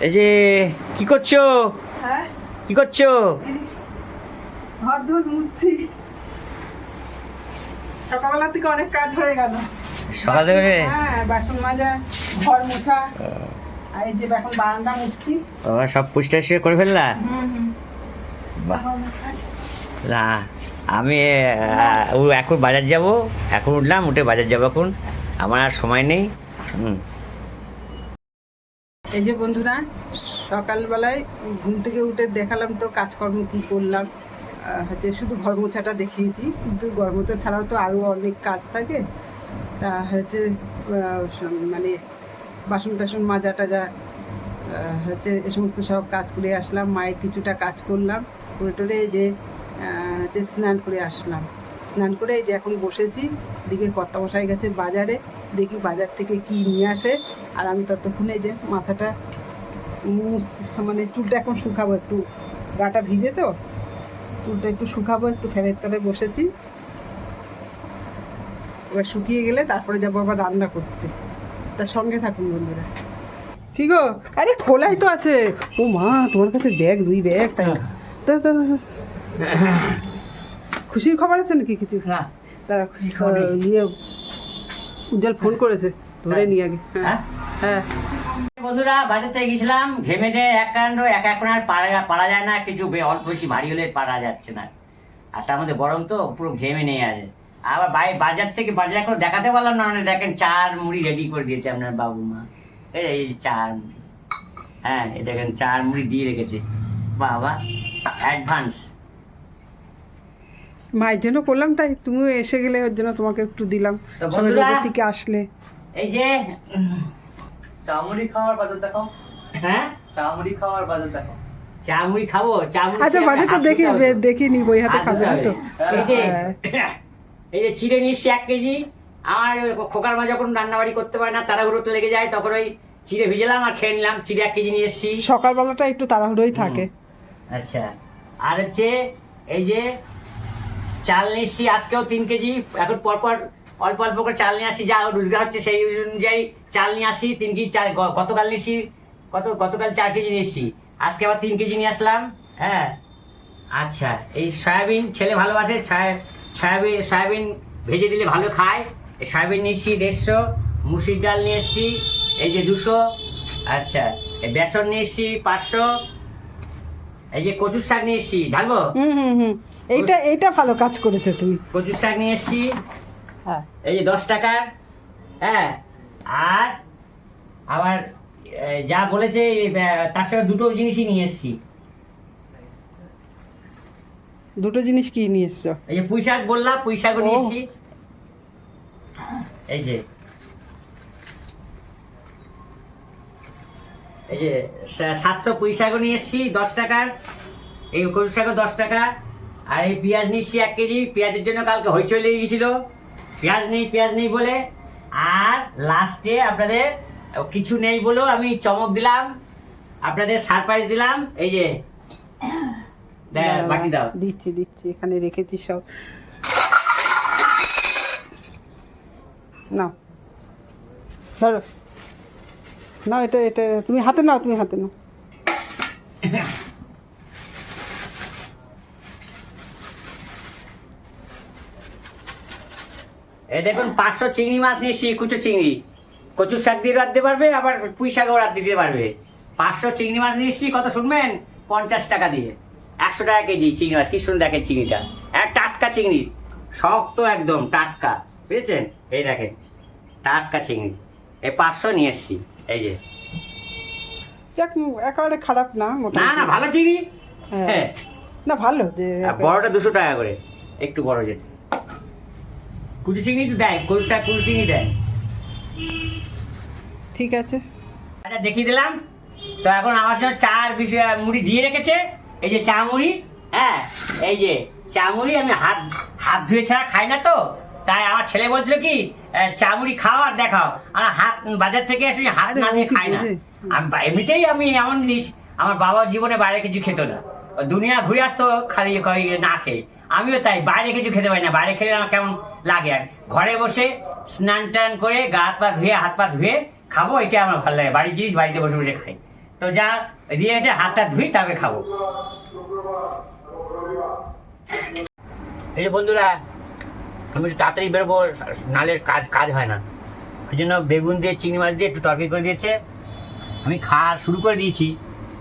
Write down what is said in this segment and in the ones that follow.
এই যে কি করছো? হ্যাঁ, কি করছো? ঘর ধর মুছছি। সকালবেলা থেকে অনেক কাজ হয়ে গেল। সকাল থেকে? হ্যাঁ, বাসন মাজা, ঘর মোছা, আর এই যে এখন বারান্দা মুছছি। সব পরিষ্কার করে ফেললা? বাহ। না, আমি এখন বাজার যাব। এখন উঠলাম, উঠে বাজার যাবো। এখন আমার আর সময় নেই। এই যে বন্ধুরা, সকালবেলায় ঘুম থেকে উঠে দেখালাম তো কাজকর্ম কি করলাম। হচ্ছে শুধু ঘর মোছাটা দেখিয়েছি, কিন্তু ঘর মোছা ছাড়াও তো আরও অনেক কাজ থাকে। তা হচ্ছে মানে বাসন টাসন মাজা টাজা, হচ্ছে এ সমস্ত সব কাজ করে আসলাম। মায়ের কিছুটা কাজ করলাম, করে টোরে এই যে হচ্ছে স্নান করে আসলাম। স্নান করে এই যে এখন বসেছি। দিকে কর্তামশাই গেছে বাজারে, দেখি বাজার থেকে কি নিয়ে আসে। আর আমি ততক্ষণে যে মাথাটা মানে চুলটা এখন শুকাবো, একটু গাটা ভিজে তো, চুলটা একটু শুকাবো, একটু ফ্যানের তলায় বসেছি। এবার শুকিয়ে গেলে তারপরে যাবো আবার রান্না করতে। তার সঙ্গে থাকুন বন্ধুরা। কি গো? আরে খোলাই তো আছে। ও মা, তোমার কাছে ব্যাগ, 2 ব্যাগ, তাই তো খুশির খবর আছে নাকি কিছু? তারা ইয়ে উজ্জ্বল ফোন করেছে, ধরে নিয়ে আগে। হ্যাঁ হ্যাঁ বন্ধুরা, বাজার থেকে গেছিলাম, ঘেমেটে এক কাণ্ড, এক আর পারা যায় না। কিছু অল্প বেশি ভারী হলে পারা যাচ্ছে না। আর তার মধ্যে গরম তো পুরো ঘেমে নেই আছে। আবার বাজার থেকে বাজার করে দেখাতে পারলাম না। মানে দেখেন, চার মুড়ি রেডি করে দিয়েছে আপনার বাবু মা। এই যে চার মুড়ি, হ্যাঁ এই দেখেন চার মুড়ি দিয়ে রেখেছে। বাবা, অ্যাডভান্স। মায়ের জন্য করলাম, তাই তুমিও এসে গেলে ওর জন্য তোমাকে একটু দিলাম। তো বন্ধুরা, থেকে আসলে এই যে চামড়ি খাওয়ার বাজার দেখাও। হ্যাঁ, চামড়ি খাওয়ার বাজার দেখাও। চা মুড়ি খাবো? চা মুড়ি আচ্ছা, বাজারটা দেখিনি, বই হাতে খাবে না তো। এই যে এই যে চিড়ে নিচ্ছি 1 কেজি। আমার খোকার মা যখন রান্নাবাড়ি করতে পারে না, তাড়াহুড়োতে লেগে যায়, তখন ওই চিড়ে ভিজালাম আর খেয়ে নিলাম। চিড়ে 1 কেজি নিয়ে এসেছি। সকালবেলাটা একটু তাড়াহুড়োই থাকে। আচ্ছা, আর হচ্ছে এই যে চাল নিচ্ছি আজকেও 3 কেজি। এখন পরপর অল্প অল্প করে চাল নিয়ে আসি, যা রোজগার হচ্ছে সেই অনুযায়ী চাল নিয়ে আসি। 3 কেজি চাল গতকাল নিয়েছি, গতকাল 4 কেজি নিয়ে এসেছি। আজকে আবার 3 কেজি নিয়ে আসলাম। হ্যাঁ, আচ্ছা, এই সয়াবিন ছেলে ভালোবাসে, সয়াবিন ভেজে দিলে ভালো খায়। এই সয়াবিন নিচ্ছি 150, মুসুর ডাল নিয়ে এসেছি এই যে 200। আচ্ছা, এই বেসন নিয়ে এসেছি 500। এই যে কচুর শাক নিয়ে এসেছি, ঢালবো? এইটা ভালো কাজ করেছো তুমি। কচুর শাক নিয়ে এসেছি, হ্যাঁ, এই যে 10 টাকার। হ্যাঁ, আর আবার যা বলেছে তার সাথে দুটো জিনিসই নিয়ে এসেছি। দুটো জিনিস কি নিয়ে এসছো? এই যে পুঁই শাক বললাম, পুঁই শাকও নিয়ে এসেছি। এই যে 700 পুঁই শাকও নিয়ে এসেছি 10 টাকার। এই কচু শাকও 10 টাকা। আর এই পেঁয়াজ নিচ্ছি 1 কেজি। পেঁয়াজের জন্য কালকে হইচই লেগে গেছিল, পেঁয়াজ নেই বলে। আর লাস্টে আপনাদের কিছু নেই বলেও আমি চমক দিলাম, আপনাদের সারপ্রাইজ দিলাম। এই যে বাকি দাও। দিচ্ছি, এখানে রেখেছি সব। নাও, ধরো, নাও, এটা তুমি হাতে নাও, এই দেখুন 500 চিংড়ি মাছ নিয়েছি, কুচো চিংড়ি। কচুর শাক দিয়ে রাঁধতে পারবে, আবার পুঁই শাকও রাঁধতে দিতে পারবে। 500 চিংড়ি মাছ নিয়েছি। কত শুনবেন? 50 টাকা দিয়ে। 100 টাকা কেজি চিংড়ি মাছ। কি শুনুন, দেখেন চিংড়িটা, টাটকা চিংড়ি, শক্ত একদম টাটকা, বুঝেছেন? এই দেখেন টাটকা চিংড়ি। এই 500 নিয়ে এসছি। এই যে যাক, একেবারে খারাপ না, না ভালো চিংড়ি। হ্যাঁ, না ভালো। বড়টা 200 টাকা করে, একটু বড় যেতে। কুচু চিংড়ি তো দেয়, কচু শাক কুচু চিংড়ি দেয়। ঠিক আছে, আচ্ছা, দেখিয়ে দিলাম তো। এখন আমার জন্য চার মুড়ি দিয়ে রেখেছে। এই যে চা মুড়ি। হ্যাঁ, এই যে চা মুড়ি। আমি হাত ধুয়ে ছাড়া খাই না তো, তাই আমার ছেলে বলছিল কি চা মুড়ি খাও আর দেখাও। আমার বাজার থেকে এসে হাত না দিয়ে খাই না। এমনিতেই আমি এমন জিনিস, আমার বাবা জীবনে বাইরে কিছু খেত না, দুনিয়া ঘুরে আসতো খালি না খেয়ে। আমিও তাই, বাইরে কিছু খেতে পারি না। বাইরে খেলে আমার কেমন লাগে। আর ঘরে বসে স্নান টান করে হাত পা ধুয়ে খাবো, এটা আমার ভালো লাগে। বাড়ির জিনিস বাড়িতে বসে বসে খাই। তো যা দিয়ে গেছে, হাতটা ধুই তারপরে খাবো। এই যে বন্ধুরা, আমি একটু তাড়াতাড়ি বেরোবো, নাহলে কাজ হয় না। ওই জন্য বেগুন দিয়ে চিংড়ি মাছ দিয়ে একটু তরকারি করে দিয়েছে, আমি খাওয়া শুরু করে দিয়েছি।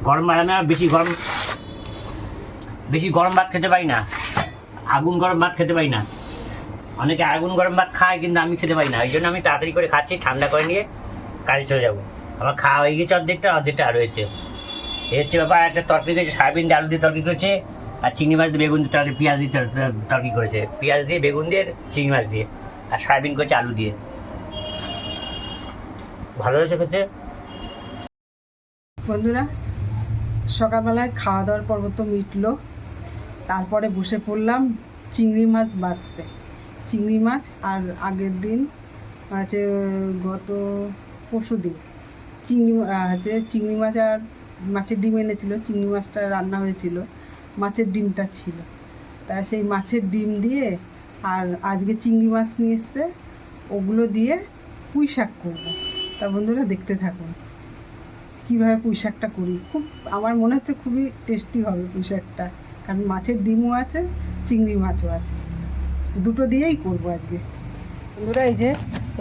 গরম ভাত, আমি আর বেশি গরম ভাত খেতে পারি না, আগুন গরম ভাত খেতে পারি না। অনেকে আগুন গরম ভাত খায়, কিন্তু আমি খেতে পারি না। ওই জন্য আমি তাড়াতাড়ি করে খাচ্ছি, ঠান্ডা করে নিয়ে কাজে চলে যাবো। আমার খাওয়া হয়ে গেছে অর্ধেকটা আর রয়েছে। এই হচ্ছে ব্যাপার। একটা তরকারি করেছে, সয়াবিন দিয়ে আলু দিয়ে তরকারি করেছে, আর চিংড়ি মাছ দিয়ে বেগুন দিয়ে তরকারি, পেঁয়াজ দিয়ে তরকারি করেছে, পেঁয়াজ দিয়ে বেগুন দিয়ে চিংড়ি মাছ দিয়ে, আর সয়াবিন করেছে আলু দিয়ে। ভালো হয়েছে খেতে। বন্ধুরা, সকালবেলায় খাওয়া দাওয়ার পর্ব তো মিটলো, তারপরে বসে পড়লাম চিংড়ি মাছ বাছতে। চিংড়ি মাছ আর আগের দিন হচ্ছে গত পরশু দিন চিংড়ি মাছ আর মাছের ডিম এনেছিল। চিংড়ি মাছটা রান্না হয়েছিল, মাছের ডিমটা ছিল। তা সেই মাছের ডিম দিয়ে আর আজকে চিংড়ি মাছ নিয়ে এসছে, ওগুলো দিয়ে পুঁই শাক করবো। তা বন্ধুরা দেখতে থাকুন কীভাবে পুঁই শাকটা করি। খুব আমার মনে হচ্ছে খুবই টেস্টি হবে পুঁই শাকটা, কারণ মাছের ডিমও আছে, চিংড়ি মাছও আছে, দুটো দিয়েই করবো আজকে। বন্ধুরা, এই যে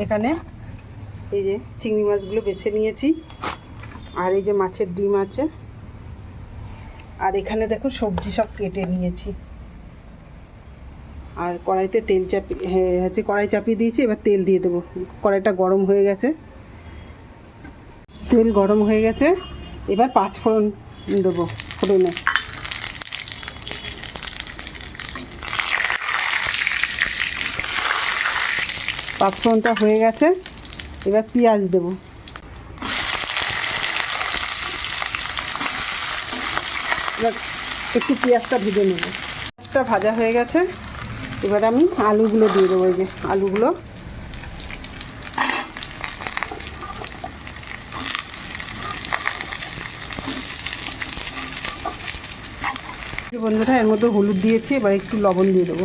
এখানে এই যে চিংড়ি মাছগুলো বেছে নিয়েছি, আর এই যে মাছের ডিম আছে, আর এখানে দেখো সবজি সব কেটে নিয়েছি। আর কড়াইতে তেল কড়াই চাপিয়ে দিয়েছি, এবার তেল দিয়ে দেবো। কড়াইটা গরম হয়ে গেছে, তেল গরম হয়ে গেছে, এবার 5 ফোড়ন দেবো। ফোড়নে পাঁচফোড়নটা হয়ে গেছে, এবার পেঁয়াজ দেবো। এবার একটু পেঁয়াজটা ভেজে নেব। পেঁয়াজটা ভাজা হয়ে গেছে, এবার আমি আলুগুলো দিয়ে দেবো। এই যে আলুগুলো, বন্ধুরা এর মধ্যে হলুদ দিয়েছি, এবার একটু লবণ দিয়ে দেবো।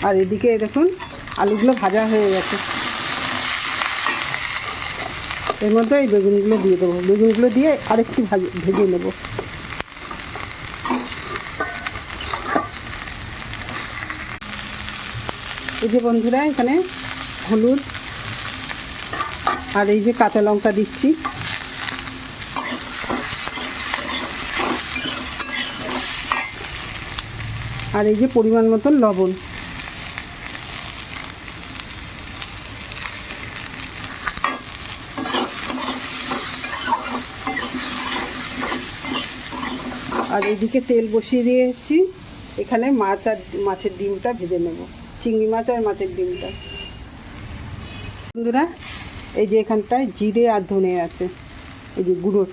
আর এদিকে দেখুন আলুগুলো ভাজা হয়ে গেছে, এর মধ্যে এই বেগুনগুলো দিয়ে দেবো। বেগুনগুলো দিয়ে আরেকটু ভেজে নেব। এই যে বন্ধুরা, এখানে হলুদ আর এই যে কাঁচা লঙ্কা দিচ্ছি। আর এই যে পরিমাণ মতন লবণ। আর এইদিকে তেল বসিয়ে দিয়েছি, এখানে মাছ আর মাছের ডিমটা ভেজে নেব, চিংড়ি মাছ আর মাছের ডিমটা। বন্ধুরা, এই যে এখানটায় জিরে আর ধনে আছে, এই যে গুঁড়ো।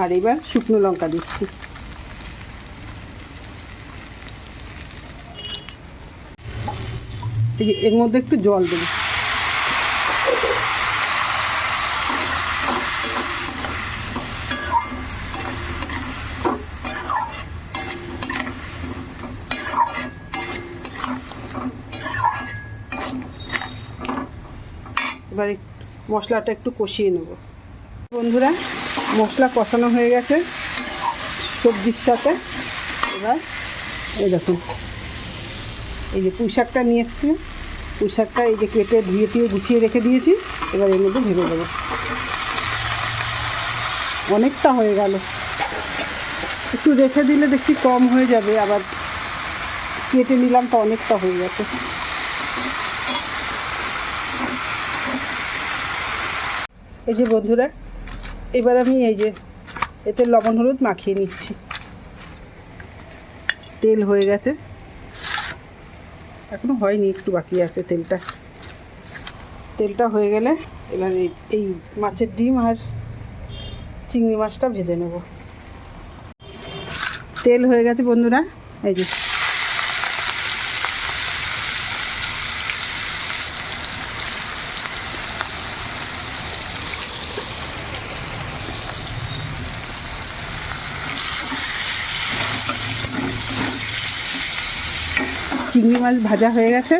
আর এবার শুকনো লঙ্কা দিচ্ছি। এই যে এর মধ্যে একটু জল দেবো। এবার মশলাটা একটু কষিয়ে নেব। বন্ধুরা, মশলা কষানো হয়ে গেছে সবজির সাথে। এবার এই দেখুন, এই যে পুঁই শাকটা নিয়ে এসছি, পুঁই শাকটা এই যে কেটে ধুয়ে গুছিয়ে রেখে দিয়েছি, এবার এর মধ্যে ভেজে দেবো। অনেকটা হয়ে গেল, একটু রেখে দিলে দেখছি কম হয়ে যাবে, আবার কেটে নিলাম তো অনেকটা হয়ে গেছে। এই যে বন্ধুরা, এবার আমি এই যে এতে লবণ হলুদ মাখিয়ে নিচ্ছি। তেল হয়ে গেছে, এখনো হয়নি, একটু বাকি আছে তেলটা হয়ে গেলে এবার এই মাছের ডিম আর চিংড়ি মাছটা ভেজে নেব। তেল হয়ে গেছে বন্ধুরা, এই যে চিংড়ি মাছ ভাজা হয়ে গেছে,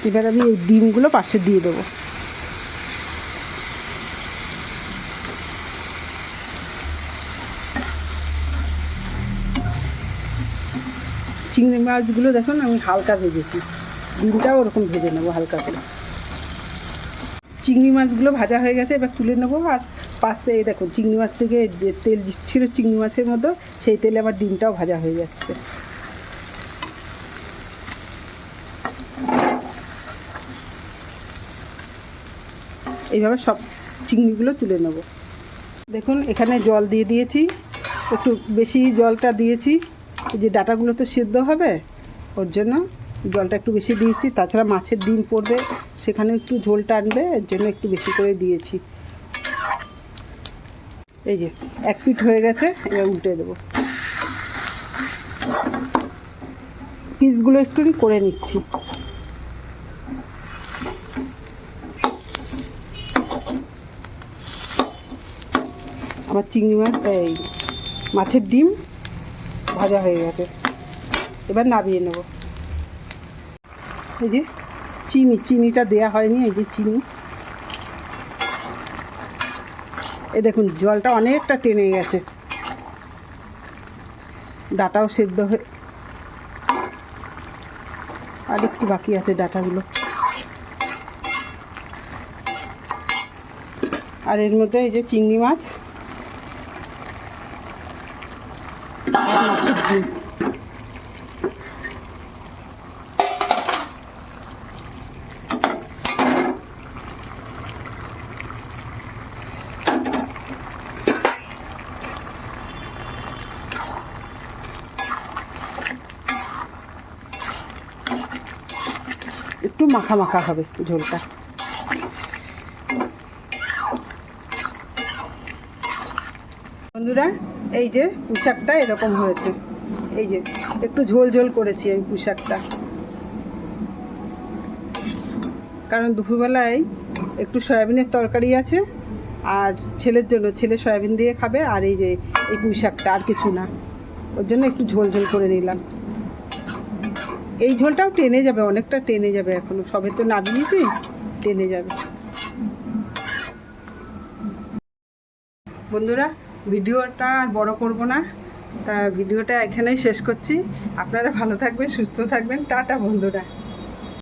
এবার আমি এই ডিমগুলো পাশে দিয়ে দেবো। চিংড়ি মাছগুলো দেখুন আমি হালকা ভেজেছি, ডিমটাও ওরকম ভেজে নেবো হালকা করে। চিংড়ি মাছগুলো ভাজা হয়ে গেছে, এবার তুলে নেবো। আর পাশে এই দেখুন চিংড়ি মাছ থেকে যে তেল ছিল চিংড়ি মাছের মতো, সেই তেলে আমার ডিমটাও ভাজা হয়ে যাচ্ছে। এইভাবে সব চিংড়িগুলো তুলে নেব। দেখুন এখানে জল দিয়ে দিয়েছি, একটু বেশি জলটা দিয়েছি, এই যে ডাঁটাগুলো তো সিদ্ধ হবে ওর জন্য জলটা একটু বেশি দিয়েছি। তাছাড়া মাছের ডিম পড়বে, সেখানে একটু ঝোলটা আনবে, এর জন্য একটু বেশি করে দিয়েছি। এই যে এক পিঠ হয়ে গেছে, এবার উল্টে দেবো। পিসগুলো একটু করে নিচ্ছি। আমার চিংড়ি মাছ এই মাছের ডিম ভাজা হয়ে গেছে, এবার নামিয়ে নেব। এই যে চিনিটা দেয়া হয়নি, এই যে চিনি। এই দেখুন জলটা অনেকটা টেনে গেছে, ডাঁটাও সেদ্ধ হয়ে আর একটু বাকি আছে ডাঁটাগুলো। আর এর মধ্যে এই যে চিংড়ি মাছ আর মাছের ডিম। একটু মাখা মাখা হবে ঝোলটা। বন্ধুরা এই যে পুঁইশাকটা এরকম হয়েছে, এই যে একটু ঝোল ঝোল করেছি আমি পুঁইশাকটা, কারণ দুপুরবেলায় একটু সয়াবিনের তরকারি আছে আর ছেলের জন্য, ছেলে সয়াবিন দিয়ে খাবে। আর এই যে এই পুঁইশাকটা আর কিছু না, ওর জন্য একটু ঝোল ঝোল করে নিলাম। এই ঝোলটাও টেনে যাবে, অনেকটা টেনে যাবে, এখনো সবে তো নামিয়েছি, টেনে যাবে। বন্ধুরা ভিডিওটা আর বড় করব না, তা ভিডিওটা এখানেই শেষ করছি। আপনারা ভালো থাকবেন, সুস্থ থাকবেন, টাটা বন্ধুরা।